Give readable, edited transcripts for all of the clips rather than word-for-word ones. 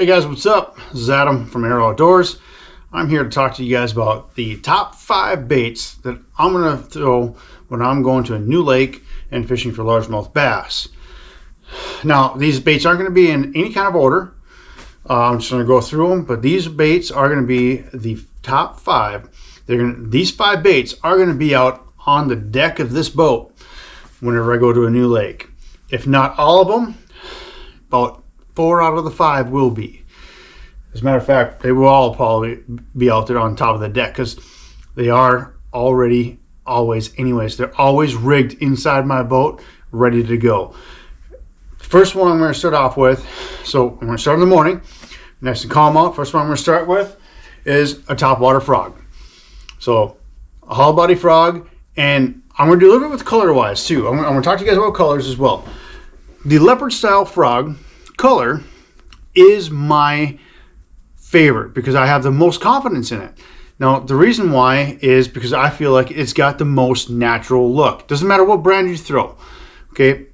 Hey guys, what's up? This is Adam from ARO Outdoors. I'm here to talk to you guys about the top 5 baits that I'm going to throw when I'm going to a new lake and fishing for largemouth bass. Now, these baits aren't going to be in any kind of order. I'm just going to go through them, but these baits are going to be the top 5. These 5 baits are going to be out on the deck of this boat whenever I go to a new lake. If not all of them, about 4 out of the 5 will be. As a matter of fact, they will all probably be out there on top of the deck because they are already they're always rigged inside my boat, ready to go. First one I'm going to start off with, so I'm going to start in the morning, nice and calm out. First one I'm going to start with is a Topwater Frog. So a hollow body frog, and I'm going to do a little bit with color wise too. I'm going to talk to you guys about colors as well. The leopard style frog color is my favorite because I have the most confidence in it. Now, the reason why is because I feel like it's got the most natural look. Doesn't matter what brand you throw. Okay,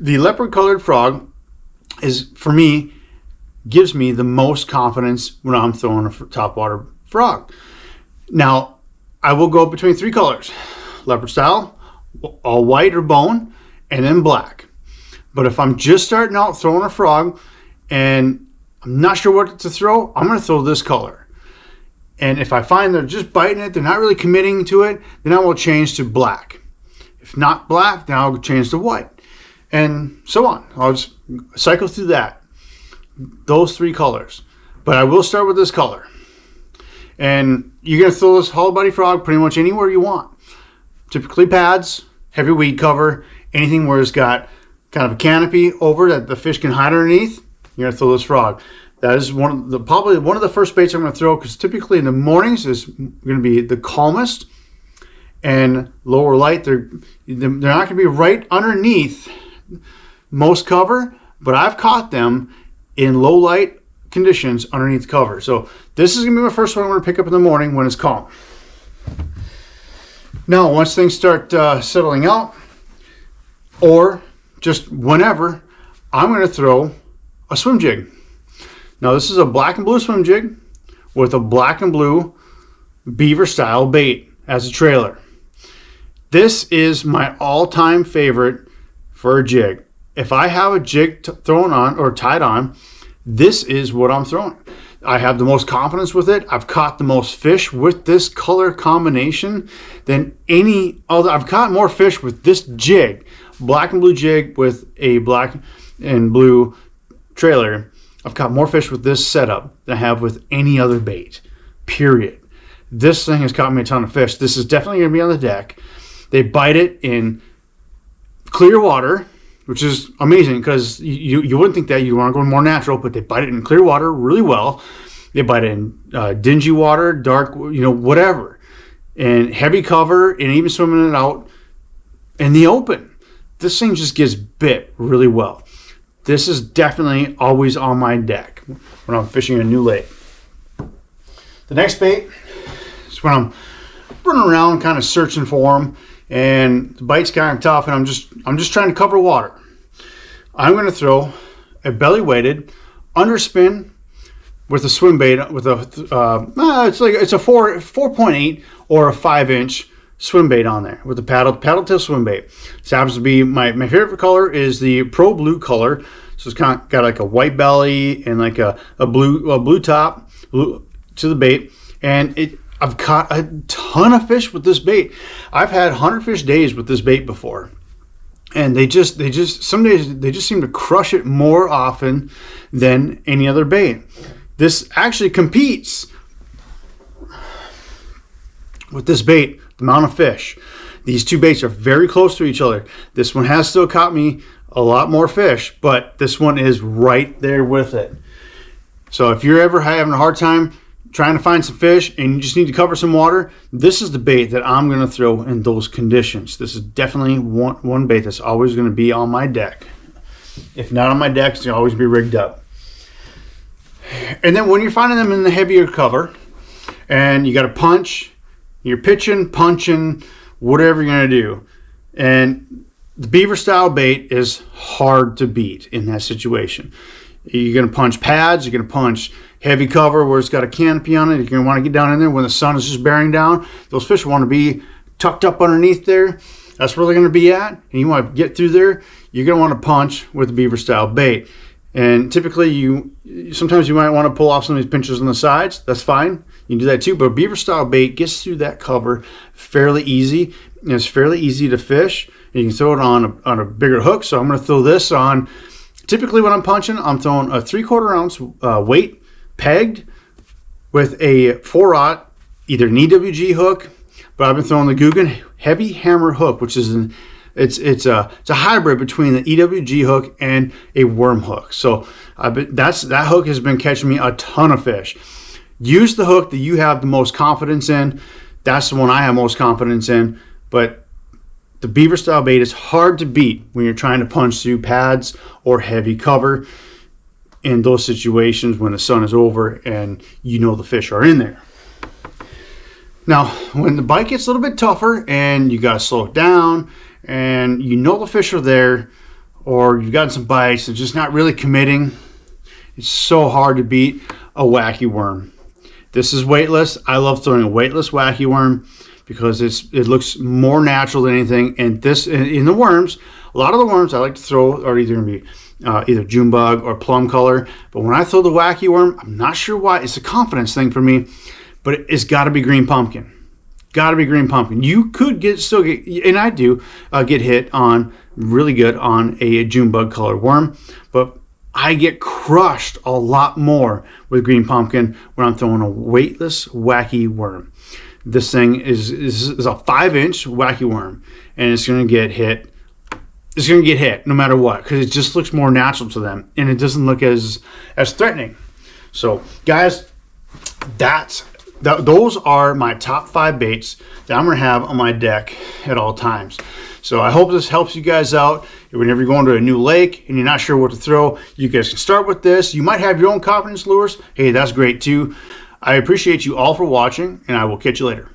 the leopard colored frog is, for me, gives me the most confidence when I'm throwing a topwater frog. Now, I will go between 3 colors: leopard style, all white or bone, and then black. But if I'm just starting out throwing a frog and I'm not sure what to throw, I'm going to throw this color. And if I find they're just biting it, they're not really committing to it, then I will change to black. If not black, then I'll change to white. And so on. I'll just cycle through that. Those 3 colors. But I will start with this color. And you're going to throw this hollow body frog pretty much anywhere you want. Typically pads, heavy weed cover, anything where it's got kind of a canopy over that the fish can hide underneath. You're going to throw this frog. That is probably one of the first baits I'm going to throw, because typically in the mornings is going to be the calmest and lower light. They're not going to be right underneath most cover, but I've caught them in low light conditions underneath cover. So this is going to be my first one I'm going to pick up in the morning when it's calm. Now, once things start settling out, or just whenever, I'm going to throw a swim jig. Now, this is a black and blue swim jig with a black and blue Beaver style bait as a trailer. This is my all-time favorite for a jig. If I have a jig thrown on or tied on, this is what I'm throwing. I have the most confidence with it. I've caught the most fish with this color combination than any other. I've caught more fish with this jig, black and blue jig with a black and blue trailer. I've caught more fish with this setup than I have with any other bait, period. This thing has caught me a ton of fish. This is definitely going to be on the deck. They bite it in clear water, which is amazing because you wouldn't think that. You want to go more natural, but they bite it in clear water really well. They bite it in dingy water, dark, whatever. And heavy cover, and even swimming it out in the open. This thing just gets bit really well. This is definitely always on my deck when I'm fishing a new lake. The next bait is when I'm running around kind of searching for them, and the bite's kind of tough, and I'm just trying to cover water. I'm going to throw a belly weighted underspin with a swim bait with a it's a 4.8 or a 5-inch swim bait on there with the paddle tail swim bait. This happens to be my favorite color is the Pro Blue color. So it's kind of got like a white belly and like a blue top to the bait, and I've caught a ton of fish with this bait. I've had 100 fish days with this bait before, and some days they just seem to crush it more often than any other bait. This actually competes with this bait, the amount of fish. These 2 baits are very close to each other. This one has still caught me a lot more fish, but this one is right there with it. So if you're ever having a hard time trying to find some fish and you just need to cover some water, this is the bait that I'm going to throw in those conditions. This is definitely one bait that's always going to be on my deck. If not on my deck, it's going to always be rigged up. And then when you're finding them in the heavier cover and you got to punch, you're pitching, punching, whatever you're going to do. And the Beaver style bait is hard to beat in that situation. You're going to punch pads. You're going to punch heavy cover where it's got a canopy on it. You're going to want to get down in there when the sun is just bearing down. Those fish want to be tucked up underneath there. That's where they're going to be at. And you want to get through there. You're going to want to punch with a beaver style bait. And typically sometimes you might want to pull off some of these pinchers on the sides. That's fine. You can do that too. But a beaver style bait gets through that cover fairly easy. And it's fairly easy to fish. And you can throw it on a bigger hook. So I'm going to throw this on. Typically when I'm punching, I'm throwing a 3/4 ounce weight pegged with a 4/0, either an EWG hook, but I've been throwing the Guggen heavy hammer hook, which is it's a hybrid between the EWG hook and a worm hook. So that hook has been catching me a ton of fish. Use the hook that you have the most confidence in. That's the one I have most confidence in. But the beaver style bait is hard to beat when you're trying to punch through pads or heavy cover in those situations when the sun is over and you know the fish are in there. Now, when the bite gets a little bit tougher and you got to slow it down and you know the fish are there, or you've gotten some bites and just not really committing, it's so hard to beat a wacky worm. This is weightless. I love throwing a weightless wacky worm because it looks more natural than anything. And this in the worms, a lot of the worms I like to throw are either going to be either June bug or plum color. But when I throw the wacky worm, I'm not sure why. It's a confidence thing for me, but it's got to be green pumpkin. Got to be green pumpkin. You could still get, and I do get hit on really good on a June bug color worm, but I get crushed a lot more with green pumpkin when I'm throwing a weightless wacky worm. This thing is a 5-inch wacky worm, and it's going to get hit. It's going to get hit no matter what, because it just looks more natural to them, and it doesn't look as threatening. So, guys, those are my top 5 baits that I'm going to have on my deck at all times. So I hope this helps you guys out. Whenever you're going to a new lake and you're not sure what to throw, you guys can start with this. You might have your own confidence lures. Hey, that's great too. I appreciate you all for watching, and I will catch you later.